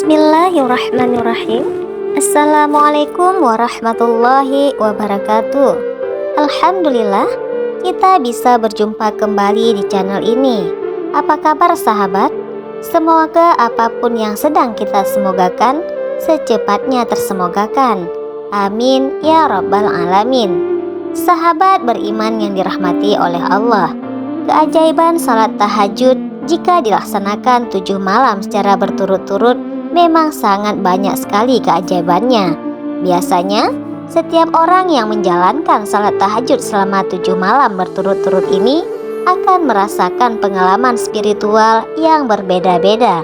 Bismillahirrahmanirrahim. Assalamualaikum warahmatullahi wabarakatuh. Alhamdulillah, kita bisa berjumpa kembali di channel ini. Apa kabar sahabat? Semoga apapun yang sedang kita semogakan secepatnya tersemogakan. Amin ya rabbal alamin. Sahabat beriman yang dirahmati oleh Allah, keajaiban salat tahajud jika dilaksanakan 7 malam secara berturut-turut memang sangat banyak sekali keajaibannya. Biasanya, setiap orang yang menjalankan salat tahajud selama 7 malam berturut-turut ini akan merasakan pengalaman spiritual yang berbeda-beda.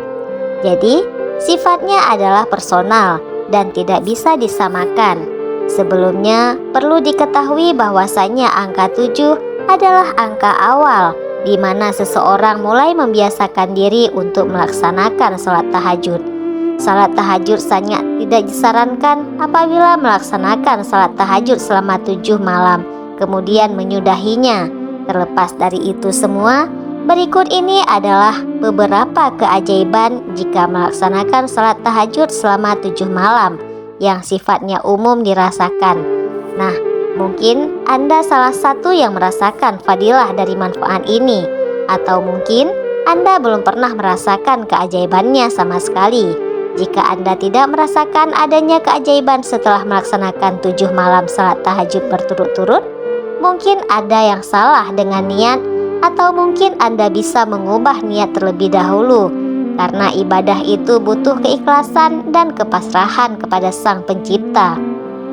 Jadi, sifatnya adalah personal dan tidak bisa disamakan. Sebelumnya, perlu diketahui bahwasanya angka 7 adalah angka awal di mana seseorang mulai membiasakan diri untuk melaksanakan salat tahajud. Salat tahajud sangat tidak disarankan apabila melaksanakan salat tahajud selama 7 malam, kemudian menyudahinya. Terlepas dari itu semua, berikut ini adalah beberapa keajaiban jika melaksanakan salat tahajud selama 7 malam yang sifatnya umum dirasakan. Nah, mungkin Anda salah satu yang merasakan fadilah dari manfaat ini, atau mungkin Anda belum pernah merasakan keajaibannya sama sekali. Jika Anda tidak merasakan adanya keajaiban setelah melaksanakan 7 malam salat tahajud berturut-turut, mungkin ada yang salah dengan niat, atau mungkin Anda bisa mengubah niat terlebih dahulu, karena ibadah itu butuh keikhlasan dan kepasrahan kepada Sang Pencipta.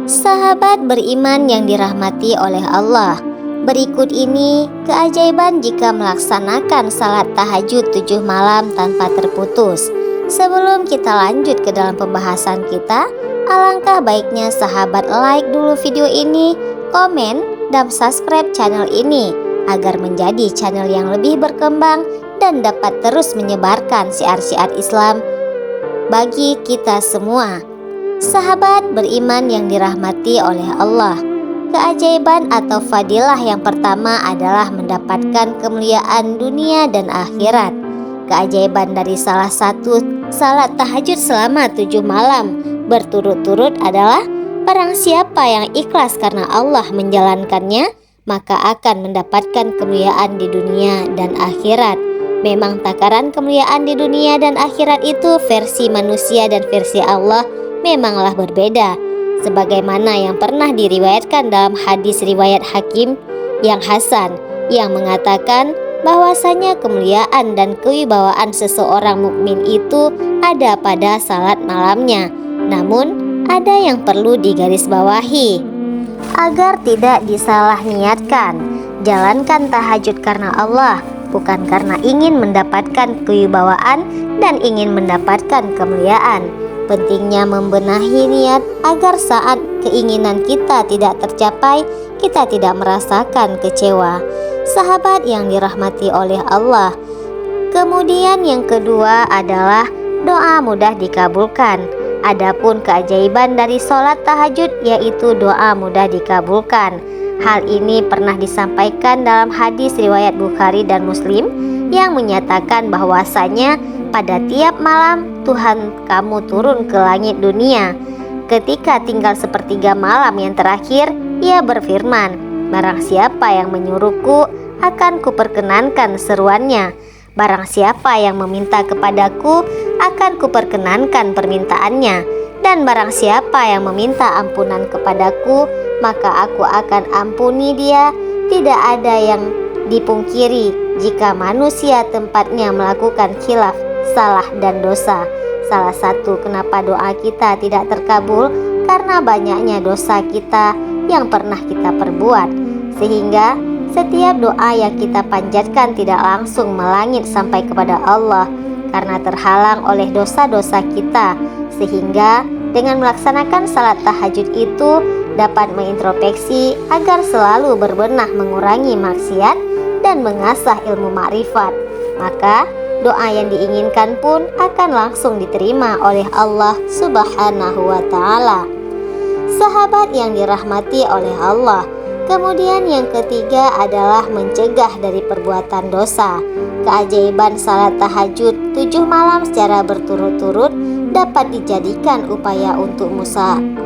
Sahabat beriman yang dirahmati oleh Allah, berikut ini keajaiban jika melaksanakan salat tahajud 7 malam tanpa terputus. Sebelum kita lanjut ke dalam pembahasan kita, alangkah baiknya sahabat like dulu video ini, komen, dan subscribe channel ini agar menjadi channel yang lebih berkembang dan dapat terus menyebarkan syiar-syiar Islam bagi kita semua. Sahabat beriman yang dirahmati oleh Allah, keajaiban atau fadilah yang pertama adalah mendapatkan kemuliaan dunia dan akhirat. Keajaiban dari salah satu salat tahajud selama 7 malam berturut-turut adalah barang siapa yang ikhlas karena Allah menjalankannya, maka akan mendapatkan kemuliaan di dunia dan akhirat. Memang takaran kemuliaan di dunia dan akhirat itu versi manusia dan versi Allah memanglah berbeda, sebagaimana yang pernah diriwayatkan dalam hadis riwayat Hakim yang hasan yang mengatakan bahwasanya kemuliaan dan kewibawaan seseorang mukmin itu ada pada salat malamnya. Namun ada yang perlu digarisbawahi agar tidak disalah niatkan. Jalankan tahajud karena Allah, bukan karena ingin mendapatkan kewibawaan dan ingin mendapatkan kemuliaan. Pentingnya membenahi niat agar saat keinginan kita tidak tercapai, kita tidak merasakan kecewa. Sahabat yang dirahmati oleh Allah, kemudian yang kedua adalah doa mudah dikabulkan. Adapun keajaiban dari sholat tahajud yaitu doa mudah dikabulkan. Hal ini pernah disampaikan dalam hadis riwayat Bukhari dan Muslim yang menyatakan bahwasanya pada tiap malam Tuhan kamu turun ke langit dunia. Ketika tinggal sepertiga malam yang terakhir, Ia berfirman, barang siapa yang menyuruhku akan kuperkenankan seruannya. Barang siapa yang meminta kepadaku akan kuperkenankan permintaannya. Dan barang siapa yang meminta ampunan kepadaku, maka aku akan ampuni dia. Tidak ada yang dipungkiri jika manusia tempatnya melakukan khilaf, salah dan dosa. Salah satu kenapa doa kita tidak terkabul karena banyaknya dosa kita yang pernah kita perbuat, sehingga setiap doa yang kita panjatkan tidak langsung melangit sampai kepada Allah karena terhalang oleh dosa-dosa kita. Sehingga dengan melaksanakan salat tahajud itu dapat mengintrospeksi agar selalu berbenah mengurangi maksiat dan mengasah ilmu makrifat. Maka doa yang diinginkan pun akan langsung diterima oleh Allah Subhanahu wa Ta'ala. Sahabat yang dirahmati oleh Allah, Kemudian yang ketiga adalah mencegah dari perbuatan dosa. Keajaiban salat tahajud 7 malam secara berturut-turut dapat dijadikan upaya untuk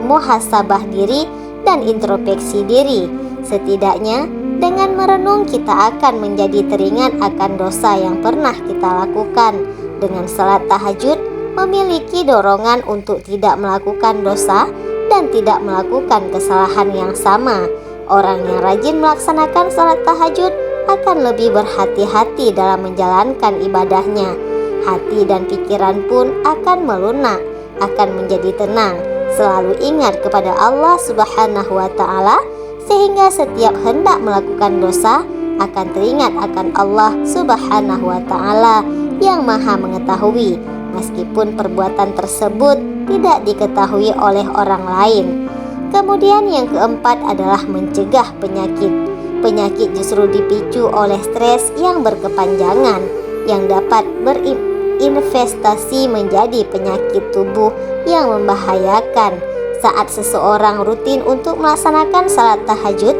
muhasabah diri dan introspeksi diri. Setidaknya dengan merenung kita akan menjadi teringat akan dosa yang pernah kita lakukan. Dengan salat tahajud memiliki dorongan untuk tidak melakukan dosa dan tidak melakukan kesalahan yang sama. Orang yang rajin melaksanakan salat tahajud akan lebih berhati-hati dalam menjalankan ibadahnya. Hati dan pikiran pun akan melunak, akan menjadi tenang, selalu ingat kepada Allah Subhanahu wa Ta'ala, sehingga setiap hendak melakukan dosa akan teringat akan Allah Subhanahu wa Ta'ala yang Maha Mengetahui, meskipun perbuatan tersebut tidak diketahui oleh orang lain. Kemudian yang keempat adalah mencegah penyakit. Penyakit justru dipicu oleh stres yang berkepanjangan yang dapat berinvestasi menjadi penyakit tubuh yang membahayakan. Saat seseorang rutin untuk melaksanakan salat tahajud,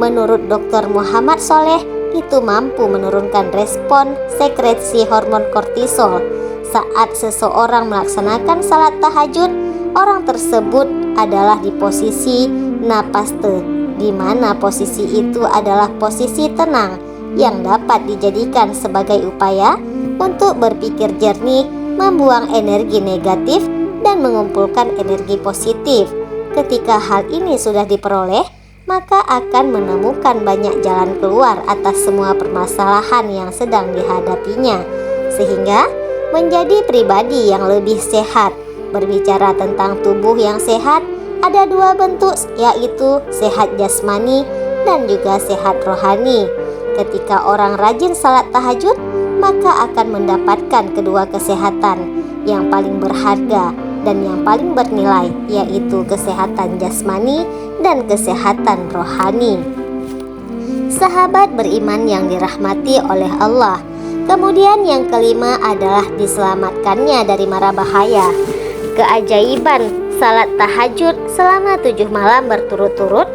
menurut Dr. Muhammad Soleh, itu mampu menurunkan respon sekresi hormon kortisol. Saat seseorang melaksanakan salat tahajud, orang tersebut adalah di posisi napaste, di mana posisi itu adalah posisi tenang yang dapat dijadikan sebagai upaya untuk berpikir jernih, membuang energi negatif dan mengumpulkan energi positif. Ketika hal ini sudah diperoleh, maka akan menemukan banyak jalan keluar atas semua permasalahan yang sedang dihadapinya, sehingga menjadi pribadi yang lebih sehat. Berbicara tentang tubuh yang sehat, ada 2 bentuk, yaitu sehat jasmani dan juga sehat rohani. Ketika orang rajin salat tahajud, maka akan mendapatkan kedua kesehatan yang paling berharga dan yang paling bernilai, yaitu kesehatan jasmani dan kesehatan rohani. Sahabat beriman yang dirahmati oleh Allah, kemudian yang kelima adalah diselamatkannya dari mara bahaya. Keajaiban salat tahajud selama 7 malam berturut-turut,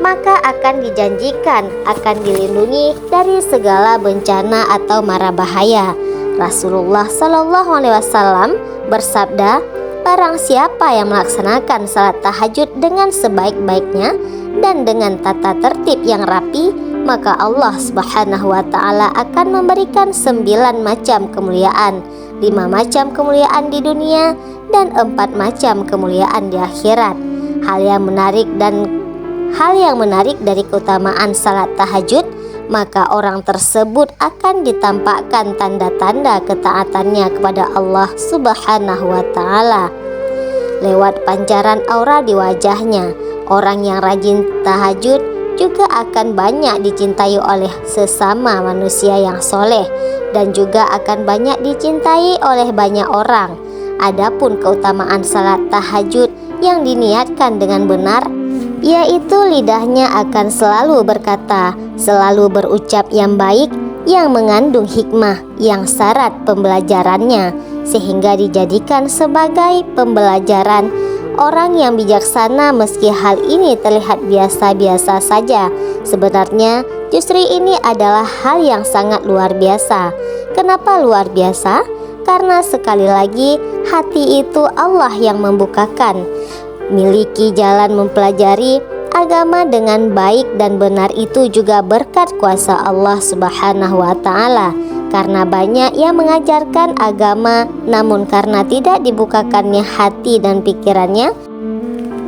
maka akan dijanjikan akan dilindungi dari segala bencana atau mara bahaya. Rasulullah Shallallahu Alaihi Wasallam bersabda, barang siapa yang melaksanakan salat tahajud dengan sebaik-baiknya dan dengan tata tertib yang rapi, maka Allah Subhanahu wa Ta'ala akan memberikan 9 macam kemuliaan, 5 macam kemuliaan di dunia dan 4 macam kemuliaan di akhirat. Hal yang menarik dari keutamaan salat tahajud, maka orang tersebut akan ditampakkan tanda-tanda ketaatannya kepada Allah Subhanahu wa Ta'ala lewat pancaran aura di wajahnya. Orang yang rajin tahajud juga akan banyak dicintai oleh sesama manusia yang soleh dan juga akan banyak dicintai oleh banyak orang. Adapun keutamaan salat tahajud yang diniatkan dengan benar, yaitu lidahnya akan selalu berkata, selalu berucap yang baik, yang mengandung hikmah yang syarat pembelajarannya, sehingga dijadikan sebagai pembelajaran orang yang bijaksana. Meski hal ini terlihat biasa-biasa saja, sebenarnya justru ini adalah hal yang sangat luar biasa. Kenapa luar biasa? Karena sekali lagi hati itu Allah yang membukakan. Miliki jalan mempelajari agama dengan baik dan benar itu juga berkat kuasa Allah Subhanahu wa Ta'ala. Karena banyak yang mengajarkan agama, namun karena tidak dibukakannya hati dan pikirannya,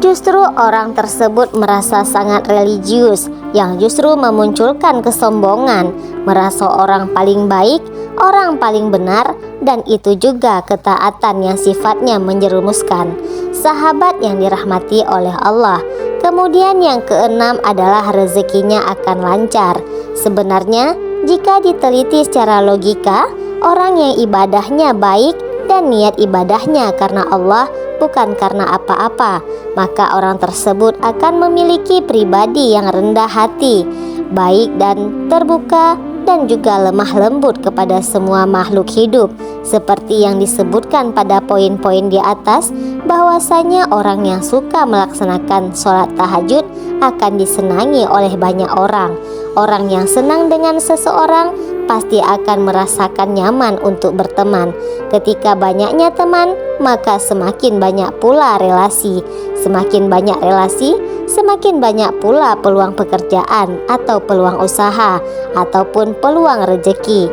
justru orang tersebut merasa sangat religius, yang justru memunculkan kesombongan, merasa orang paling baik, orang paling benar, dan itu juga ketaatan yang sifatnya menjerumuskan. Sahabat yang dirahmati oleh Allah, kemudian yang keenam adalah rezekinya akan lancar. Sebenarnya jika diteliti secara logika, orang yang ibadahnya baik dan niat ibadahnya karena Allah, bukan karena apa-apa, maka orang tersebut akan memiliki pribadi yang rendah hati, baik dan terbuka, dan juga lemah lembut kepada semua makhluk hidup. Seperti yang disebutkan pada poin-poin di atas, bahwasanya orang yang suka melaksanakan sholat tahajud akan disenangi oleh banyak orang. Orang yang senang dengan seseorang pasti akan merasakan nyaman untuk berteman. Ketika banyaknya teman, maka semakin banyak pula relasi. Semakin banyak relasi, semakin banyak pula peluang pekerjaan atau peluang usaha ataupun peluang rezeki.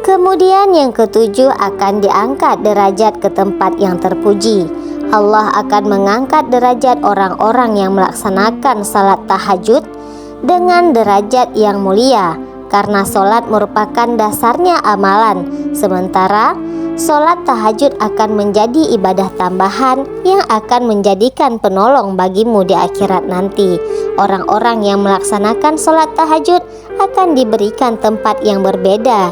Kemudian yang ketujuh, akan diangkat derajat ke tempat yang terpuji. Allah akan mengangkat derajat orang-orang yang melaksanakan salat tahajud dengan derajat yang mulia, karena solat merupakan dasarnya amalan. Sementara solat tahajud akan menjadi ibadah tambahan yang akan menjadikan penolong bagimu di akhirat nanti. Orang-orang yang melaksanakan solat tahajud akan diberikan tempat yang berbeda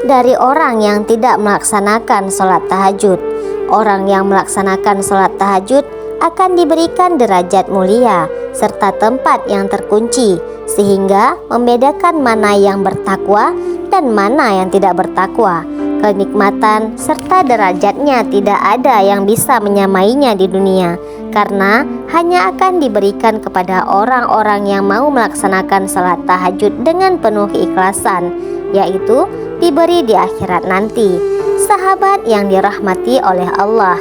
dari orang yang tidak melaksanakan solat tahajud. Orang yang melaksanakan solat tahajud akan diberikan derajat mulia serta tempat yang terkunci, sehingga membedakan mana yang bertakwa dan mana yang tidak bertakwa. Kenikmatan serta derajatnya tidak ada yang bisa menyamainya di dunia, karena hanya akan diberikan kepada orang-orang yang mau melaksanakan salat tahajud dengan penuh keikhlasan, yaitu diberi di akhirat nanti. Sahabat yang dirahmati oleh Allah,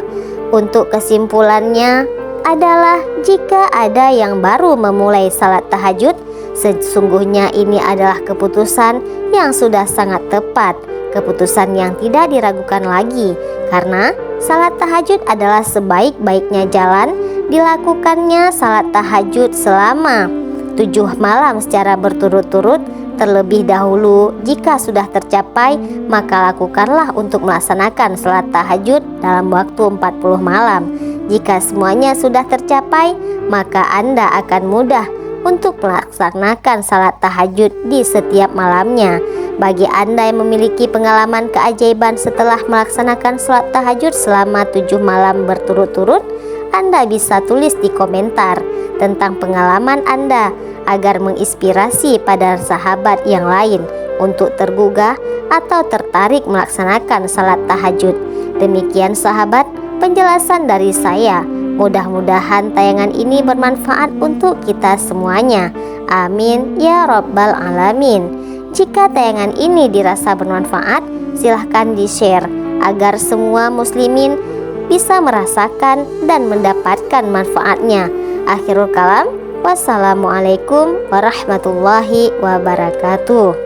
untuk kesimpulannya adalah jika ada yang baru memulai salat tahajud, sesungguhnya ini adalah keputusan yang sudah sangat tepat, keputusan yang tidak diragukan lagi, karena salat tahajud adalah sebaik-baiknya jalan. Dilakukannya salat tahajud selama 7 malam secara berturut-turut. Terlebih dahulu, jika sudah tercapai, maka lakukanlah untuk melaksanakan salat tahajud dalam waktu 40 malam. Jika semuanya sudah tercapai, maka Anda akan mudah untuk melaksanakan salat tahajud di setiap malamnya. Bagi Anda yang memiliki pengalaman keajaiban setelah melaksanakan salat tahajud selama 7 malam berturut-turut, Anda bisa tulis di komentar tentang pengalaman Anda, agar menginspirasi pada sahabat yang lain untuk tergugah atau tertarik melaksanakan salat tahajud. Demikian sahabat, penjelasan dari saya. Mudah-mudahan tayangan ini bermanfaat untuk kita semuanya. Amin ya rabbal alamin. Jika tayangan ini dirasa bermanfaat, silahkan di-share agar semua muslimin bisa merasakan dan mendapatkan manfaatnya. Akhirul kalam, wassalamualaikum warahmatullahi wabarakatuh.